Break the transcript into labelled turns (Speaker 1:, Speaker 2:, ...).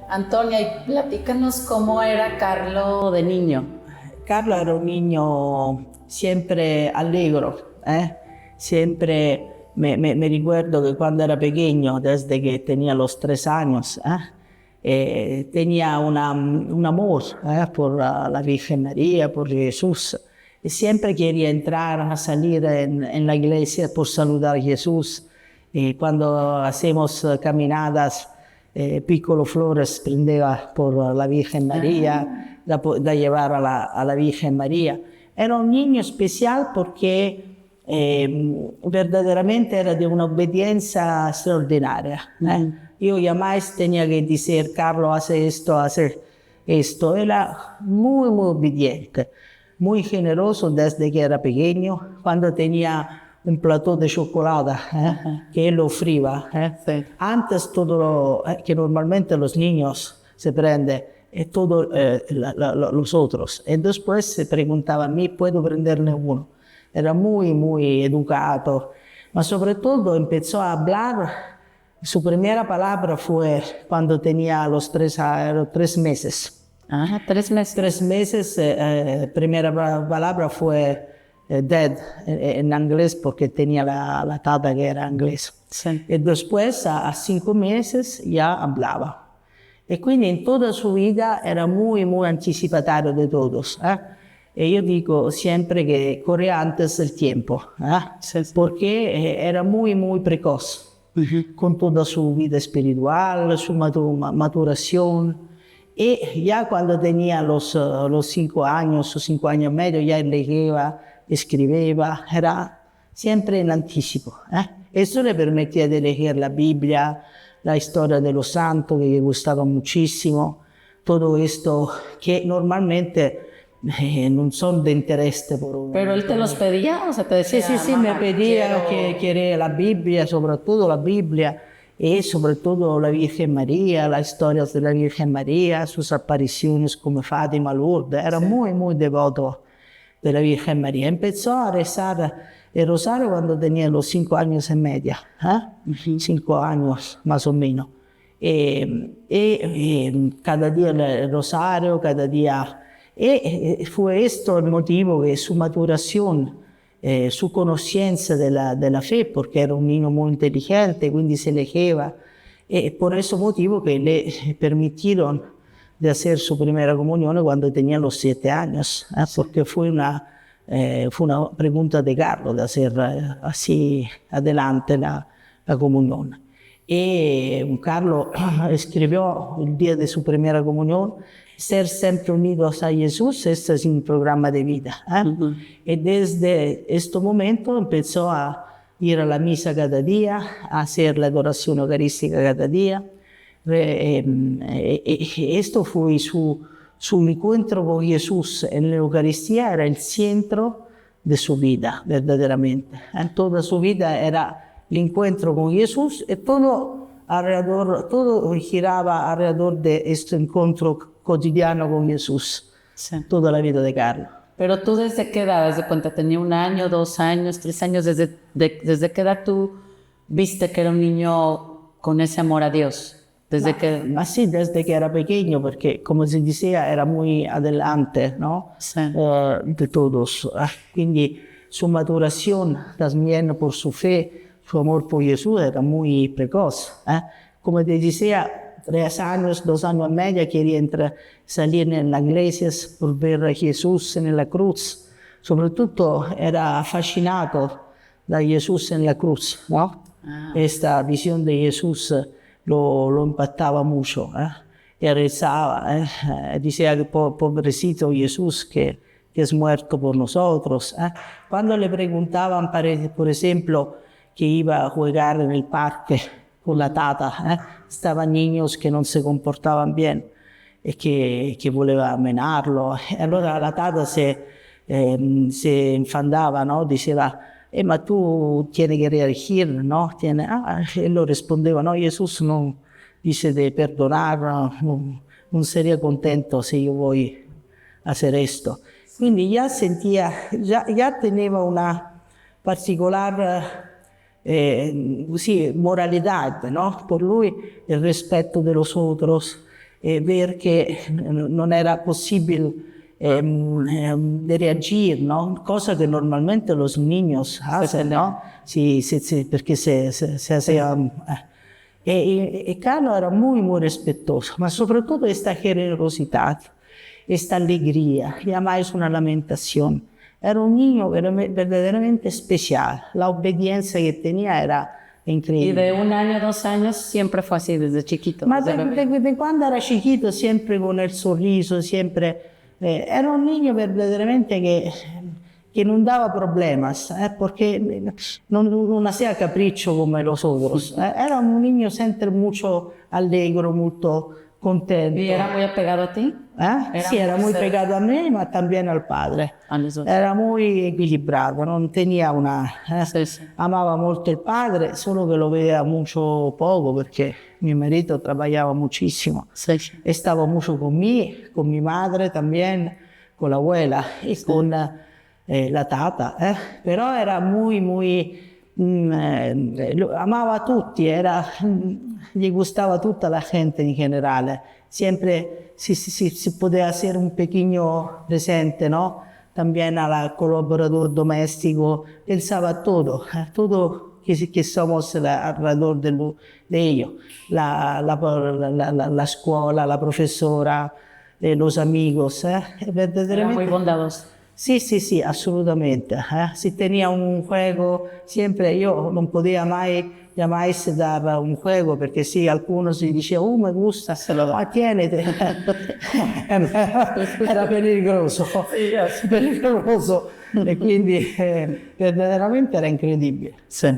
Speaker 1: Antonia, y platícanos cómo era Carlo de niño.
Speaker 2: Carlo era un niño siempre alegro, siempre me recuerdo que cuando era pequeño, desde que tenía los 3 años, tenía un amor por la Virgen María, por Jesús. Y siempre quería entrar a salir en la iglesia por saludar a Jesús. Y cuando hacemos caminadas, Piccolo Flores prendeva por la Virgen María, da llevar a la Virgen María. Era un niño especial porque verdaderamente era de una obediencia extraordinaria. Yo jamás tenía que decir, Carlos, hace esto. Era muy, muy obediente, muy generoso desde que era pequeño. Cuando tenía un plato de chocolate que él lo ofrecía.
Speaker 1: Sí.
Speaker 2: Antes todo que normalmente los niños se prenden, todo los otros. Y después se preguntaba a mí, ¿puedo prenderle uno? Era muy, muy educado. Pero sobre todo empezó a hablar. Su primera palabra fue cuando tenía los 3 meses.
Speaker 1: Ajá, 3 meses.
Speaker 2: 3 meses, primera palabra fue dead en inglés porque tenía la tata que era inglés.
Speaker 1: Sí.
Speaker 2: Y después a 5 meses ya hablaba. Y quindi en toda su vida era muy, muy anticipatorio de todos. Y yo digo siempre que corría antes del tiempo,
Speaker 1: Sí, sí.
Speaker 2: porque era muy, muy precoz con toda su vida espiritual, su maturación. Y ya cuando tenía los 5 años o 5 años y medio, ya leía, escribía, era siempre en anticipo. Eso le permitía de leer la Biblia, la historia de los santos, que le gustaba muchísimo. Todo esto que normalmente no son de interés por uno.
Speaker 1: ¿Pero él te los pedía o sea, te decía?
Speaker 2: Sí, me
Speaker 1: "Mamá,
Speaker 2: pedía
Speaker 1: quiero"?
Speaker 2: que quería la Biblia, sobre todo la Biblia, y sobre todo la Virgen María, las historias de la Virgen María, sus apariciones como Fátima, Lourdes. Era muy, muy devoto de la Virgen María. Empezó a rezar el rosario cuando tenía los 5 años y medio, 5 años más o menos. Cada día el rosario, cada día. Y fue esto el motivo de su maturación, su conciencia de la fe, porque era un niño muy inteligente, quindi se leggeva. Y por ese motivo que le permitieron de hacer su primera comunión cuando tenía los 7 años, porque fue una pregunta de Carlos de hacer así adelante la comunión. Y Carlos escribió el día de su primera comunión, ser siempre unidos a Jesús, este es un programa de vida. Y desde este momento empezó a ir a la misa cada día, a hacer la adoración eucarística cada día. Esto fue su encuentro con Jesús en la Eucaristía, era el centro de su vida, verdaderamente. En toda su vida era el encuentro con Jesús y todo giraba alrededor de este encuentro cotidiano con Jesús,
Speaker 1: Sí.
Speaker 2: toda la vida de Carlos.
Speaker 1: Pero tú, ¿desde qué edad? ¿Desde cuenta? ¿Tenía 1 año, 2 años, 3 años? ¿Desde qué edad tú viste que era un niño con ese amor a Dios?
Speaker 2: Así desde que era pequeño, porque como se decía era muy adelante, ¿no?
Speaker 1: Sí.
Speaker 2: De todos. Quindi su maturación también por su fe, su amor por Jesús era muy precoz. Como te decía, 3 años, 2 años y medio quería salir en las iglesias por ver a Jesús en la cruz. Sobre todo era fascinado da Jesús en la cruz, ¿no? Esta visión de Jesús lo impactaba mucho. Y rezaba, decía que pobrecito Jesús que es muerto por nosotros. Cuando le preguntaban, por ejemplo, que iba a jugar en el parque con la tata, estaban niños que no se comportaban bien y que voleva menarlo. Allora la tata se infandaba, ¿no? Diceva, ma tú tienes que reagir, ¿no? Él lo respondeva, no, Jesús no dice de perdonar, no sería contento si yo voy a hacer esto. Quindi ya tenía una particular moralidad, ¿no? Por lui el respeto de los otros, ver que no era posible de reagir, ¿no? Cosa que normalmente los niños hacen, ¿no? Sí, porque se hacían... Y Carlos era muy respetuoso, pero sobre todo esta generosidad, esta alegría, jamás una lamentación. Era un niño verdaderamente especial, la obediencia que tenía era increíble.
Speaker 1: Y de 1 año, 2 años, siempre fue así, desde chiquito.
Speaker 2: Ma
Speaker 1: desde bebé.
Speaker 2: de cuando era chiquito, siempre con el sorriso, siempre... era un niño verdaderamente que no daba problemas, porque no hacía capricho como los otros. Era un niño siempre mucho alegre, muy contento.
Speaker 1: ¿Y era muy apegado a ti?
Speaker 2: Sí, era muy pegado a mí, pero también al padre.
Speaker 1: A los dos.
Speaker 2: Era muy equilibrado, no tenía una...
Speaker 1: Sí, sí.
Speaker 2: Amaba molto el padre, solo que lo veía mucho poco, porque mi marido trabajaba muchísimo.
Speaker 1: Sí, sí.
Speaker 2: Estaba mucho con mi madre también, con la abuela y con la tata, pero era amaba a tutti, gli gustaba tutta la gente in generale, siempre si podía hacer un pequeño presente, ¿no? También al colaborador doméstico, pensaba a todo que somos alrededor de ellos, la escuela, la profesora, los amigos,
Speaker 1: Era muy bondadoso.
Speaker 2: Sí, absolutamente. Si tenía un juego, siempre yo no podía jamás dar un juego, porque si algunos si dicevano, me gusta,
Speaker 1: Se lo da.
Speaker 2: tienete. Era peligroso. E quindi verdaderamente era incredibile.
Speaker 1: Sí.